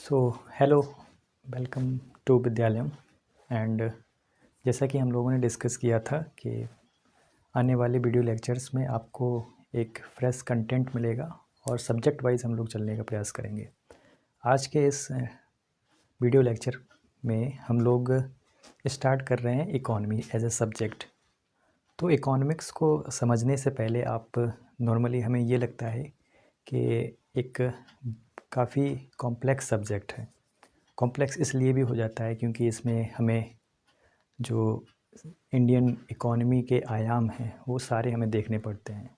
So hello, welcome to Vidyalayam. And जैसा कि हम लोगों ने डिस्कस किया था कि आने वाले वीडियो लेक्चर्स में आपको एक फ्रेश कंटेंट मिलेगा और सब्जेक्ट वाइज हम लोग चलने का प्रयास करेंगे। आज के इस वीडियो लेक्चर में हम लोग स्टार्ट कर रहे हैं इकोनॉमी एज ए सब्जेक्ट। तो इकोनॉमिक्स को समझने से पहले आप नॉर्मली हमें ये लगता है कि एक काफ़ी कॉम्प्लेक्स सब्जेक्ट है। कॉम्प्लेक्स इसलिए भी हो जाता है क्योंकि इसमें हमें जो इंडियन इकोनॉमी के आयाम हैं वो सारे हमें देखने पड़ते हैं।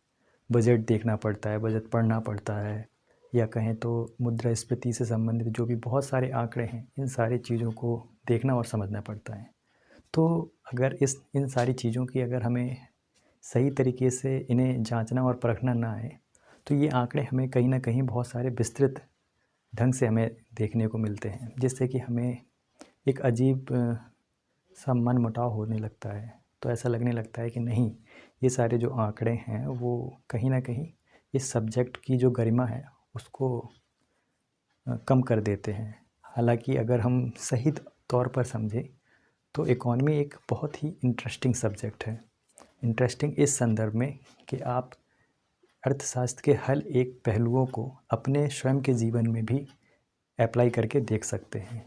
बजट देखना पड़ता है, बजट पढ़ना पड़ता है, या कहें तो मुद्रास्फीति से संबंधित जो भी बहुत सारे आंकड़े हैं, इन सारी चीज़ों को देखना और समझना पड़ता है। तो अगर इन सारी चीज़ों की अगर हमें सही तरीके से इन्हें जांचना और परखना ना आए तो ये आंकड़े हमें कहीं ना कहीं बहुत सारे विस्तृत ढंग से हमें देखने को मिलते हैं, जिससे कि हमें एक अजीब सा मन मुटाव होने लगता है। तो ऐसा लगने लगता है कि नहीं, ये सारे जो आंकड़े हैं वो कहीं ना कहीं इस सब्जेक्ट की जो गरिमा है उसको कम कर देते हैं। हालांकि अगर हम सही तौर पर समझें तो इकॉनमी एक बहुत ही इंटरेस्टिंग सब्जेक्ट है। इंटरेस्टिंग इस संदर्भ में कि आप अर्थशास्त्र के हर एक पहलुओं को अपने स्वयं के जीवन में भी अप्लाई करके देख सकते हैं।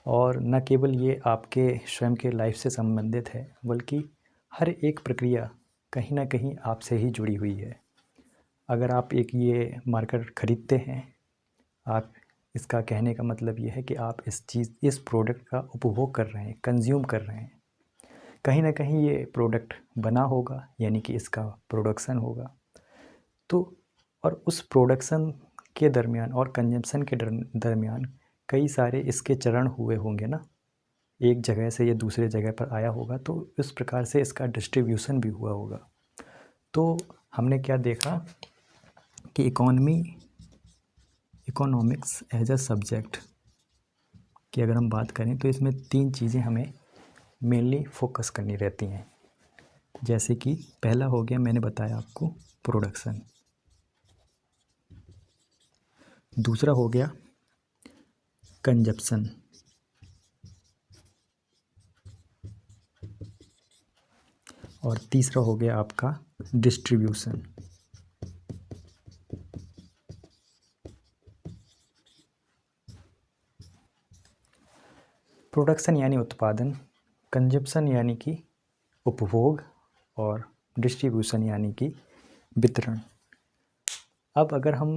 और न केवल ये आपके स्वयं के लाइफ से संबंधित है, बल्कि हर एक प्रक्रिया कहीं ना कहीं आपसे ही जुड़ी हुई है। अगर आप एक ये मार्कर ख़रीदते हैं, आप इसका कहने का मतलब ये है कि आप इस प्रोडक्ट का उपभोग कर रहे हैं, कंज्यूम कर रहे हैं। कहीं ना कहीं ये प्रोडक्ट बना होगा, यानी कि इसका प्रोडक्शन होगा। तो और उस प्रोडक्शन के दरमियान और कंजम्पशन के दरमियान कई सारे इसके चरण हुए होंगे ना, एक जगह से ये दूसरे जगह पर आया होगा, तो इस प्रकार से इसका डिस्ट्रीब्यूशन भी हुआ होगा। तो हमने क्या देखा कि इकोनॉमिक्स एज अ सब्जेक्ट की अगर हम बात करें तो इसमें तीन चीज़ें हमें मेनली फोकस करनी रहती हैं। जैसे कि पहला हो गया, मैंने बताया आपको, प्रोडक्शन। दूसरा हो गया कंजप्शन। और तीसरा हो गया आपका डिस्ट्रीब्यूशन। प्रोडक्शन यानी उत्पादन, कंजप्शन यानी कि उपभोग, और डिस्ट्रीब्यूशन यानी कि वितरण। अब अगर हम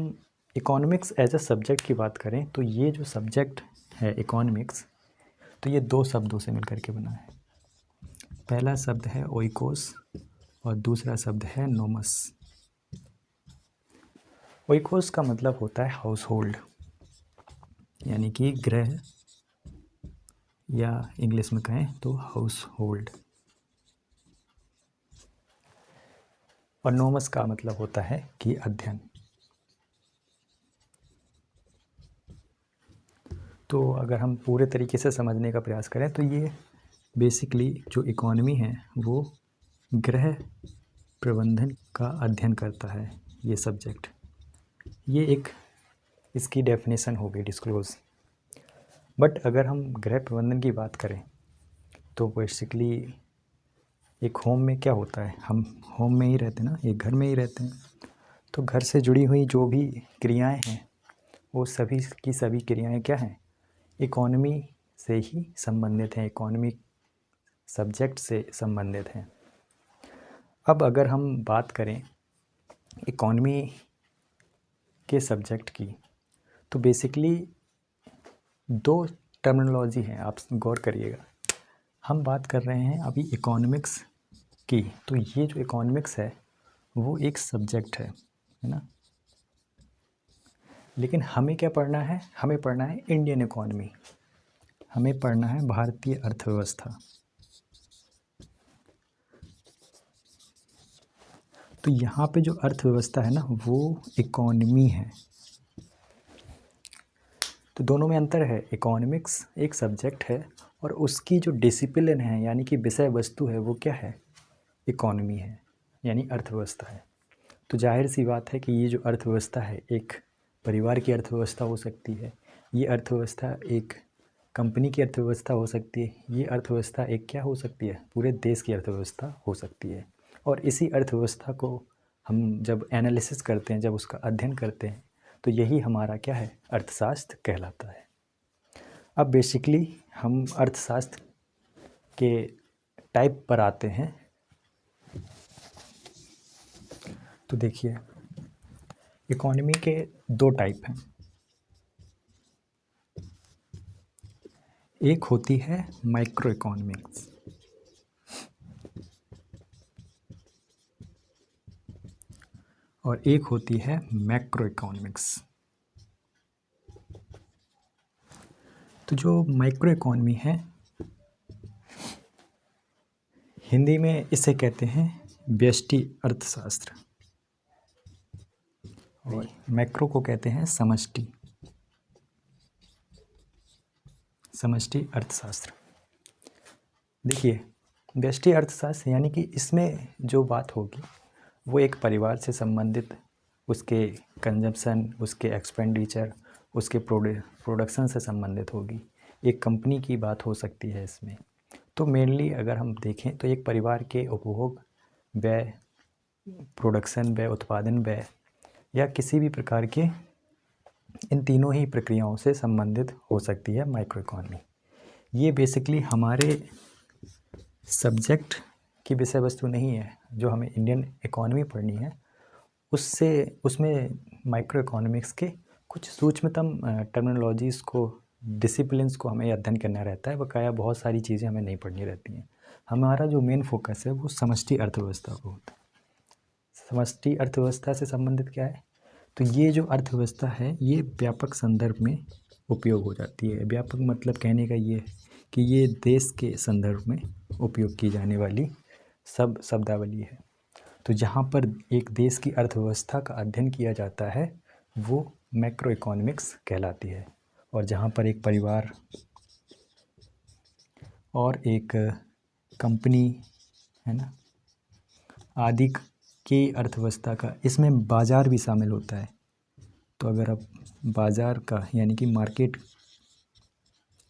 इकोनॉमिक्स एज अ सब्जेक्ट की बात करें तो ये जो सब्जेक्ट है इकोनॉमिक्स, तो ये दो शब्दों से मिलकर के बना है। पहला शब्द है ओइकोस और दूसरा शब्द है नोमस। ओइकोस का मतलब होता है हाउस होल्ड, यानी कि गृह, या इंग्लिश में कहें तो हाउस होल्ड। और नोमस का मतलब होता है कि अध्ययन। तो अगर हम पूरे तरीके से समझने का प्रयास करें तो ये बेसिकली जो इकोनॉमी है वो गृह प्रबंधन का अध्ययन करता है, ये सब्जेक्ट। ये एक इसकी डेफिनेशन हो गई, डिस्क्लोज। बट अगर हम गृह प्रबंधन की बात करें तो बेसिकली एक होम में क्या होता है, हम होम में ही रहते हैं ना, एक घर में ही रहते हैं। तो घर से जुड़ी हुई जो भी क्रियाएं हैं वो सभी की सभी क्रियाएं क्या हैं, इकोनॉमी से ही संबंधित हैं, इकोनॉमिक सब्जेक्ट से संबंधित हैं। अब अगर हम बात करें इकोनॉमी के सब्जेक्ट की तो बेसिकली दो टर्मिनोलॉजी हैं, आप गौर करिएगा। हम बात कर रहे हैं अभी इकोनॉमिक्स की, तो ये जो इकोनॉमिक्स है वो एक सब्जेक्ट है ना। लेकिन हमें क्या पढ़ना है, हमें पढ़ना है इंडियन इकोनॉमी, हमें पढ़ना है भारतीय अर्थव्यवस्था। तो यहाँ पे जो अर्थव्यवस्था है ना वो इकोनॉमी है। तो दोनों में अंतर है। इकोनॉमिक्स एक सब्जेक्ट है और उसकी जो डिसिप्लिन है, यानी कि विषय वस्तु है, वो क्या है, इकोनॉमी है, यानी अर्थव्यवस्था है। तो जाहिर सी बात है कि ये जो अर्थव्यवस्था है एक परिवार की अर्थव्यवस्था हो सकती है, ये अर्थव्यवस्था एक कंपनी की अर्थव्यवस्था हो सकती है, ये अर्थव्यवस्था एक क्या हो सकती है, पूरे देश की अर्थव्यवस्था हो सकती है। और इसी अर्थव्यवस्था को हम जब एनालिसिस करते हैं, जब उसका अध्ययन करते हैं, तो यही हमारा क्या है, अर्थशास्त्र कहलाता है। अब बेसिकली हम अर्थशास्त्र के टाइप पर आते हैं। तो देखिए, इकोनॉमी के दो टाइप हैं। एक होती है माइक्रो इकोनॉमिक्स, और एक होती है मैक्रो इकोनॉमिक्स। तो जो माइक्रो इकोनॉमी है, हिंदी में इसे कहते हैं व्यष्टि अर्थशास्त्र, और मैक्रो को कहते हैं समष्टि अर्थशास्त्र। देखिए, व्यष्टि अर्थशास्त्र यानी कि इसमें जो बात होगी वो एक परिवार से संबंधित, उसके कंजम्पशन, उसके एक्सपेंडिचर, उसके प्रोडक्शन से संबंधित होगी। एक कंपनी की बात हो सकती है इसमें। तो मेनली अगर हम देखें तो एक परिवार के उपभोग व्यय, प्रोडक्शन व्यय, उत्पादन व्यय, या किसी भी प्रकार के इन तीनों ही प्रक्रियाओं से संबंधित हो सकती है माइक्रो इकोनॉमी। ये बेसिकली हमारे सब्जेक्ट की विषय वस्तु नहीं है। जो हमें इंडियन इकोनॉमी पढ़नी है उसमें माइक्रो इकोनॉमिक्स के कुछ सूक्ष्मतम टर्मिनोलॉजीज़ को, डिसिप्लिन्स को हमें अध्ययन करना रहता है। बकाया बहुत सारी चीज़ें हमें नहीं पढ़नी रहती हैं। हमारा जो मेन फोकस है वो समष्टि अर्थव्यवस्था को होता है। समष्टि अर्थव्यवस्था से संबंधित क्या है, तो ये जो अर्थव्यवस्था है ये व्यापक संदर्भ में उपयोग हो जाती है। व्यापक मतलब कहने का ये है कि ये देश के संदर्भ में उपयोग की जाने वाली सब शब्दावली है। तो जहाँ पर एक देश की अर्थव्यवस्था का अध्ययन किया जाता है वो मैक्रो इकोनॉमिक्स कहलाती है। और जहाँ पर एक परिवार और एक कंपनी है ना आदि की अर्थव्यवस्था का, इसमें बाज़ार भी शामिल होता है। तो अगर आप बाज़ार का यानी कि मार्केट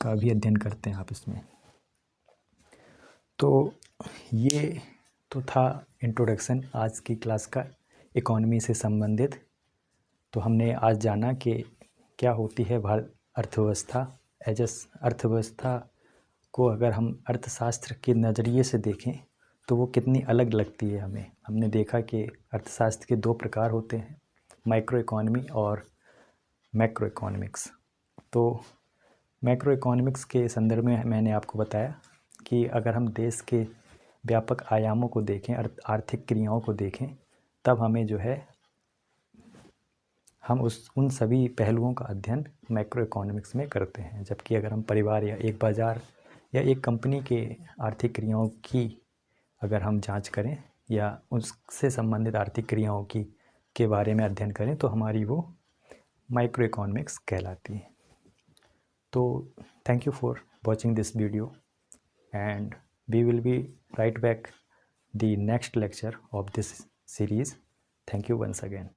का भी अध्ययन करते हैं आप इसमें। तो ये तो था इंट्रोडक्शन आज की क्लास का इकोनॉमी से संबंधित। तो हमने आज जाना कि क्या होती है भारत अर्थव्यवस्था। अर्थव्यवस्था को अगर हम अर्थशास्त्र के नज़रिए से देखें तो वो कितनी अलग लगती है हमें। हमने देखा कि अर्थशास्त्र के दो प्रकार होते हैं, माइक्रो इकोनॉमी और मैक्रो इकोनॉमिक्स। तो मैक्रो इकोनॉमिक्स के संदर्भ में मैंने आपको बताया कि अगर हम देश के व्यापक आयामों को देखें, आर्थिक क्रियाओं को देखें, तब हमें जो है हम उन सभी पहलुओं का अध्ययन मैक्रो इकोनॉमिक्स में करते हैं। जबकि अगर हम परिवार या एक बाज़ार या एक कंपनी के आर्थिक क्रियाओं की अगर हम जांच करें या उससे संबंधित आर्थिक क्रियाओं की के बारे में अध्ययन करें तो हमारी वो माइक्रो इकोनॉमिक्स कहलाती है। तो thank you for watching this video and we will be right back the next lecture of this series. Thank you once again.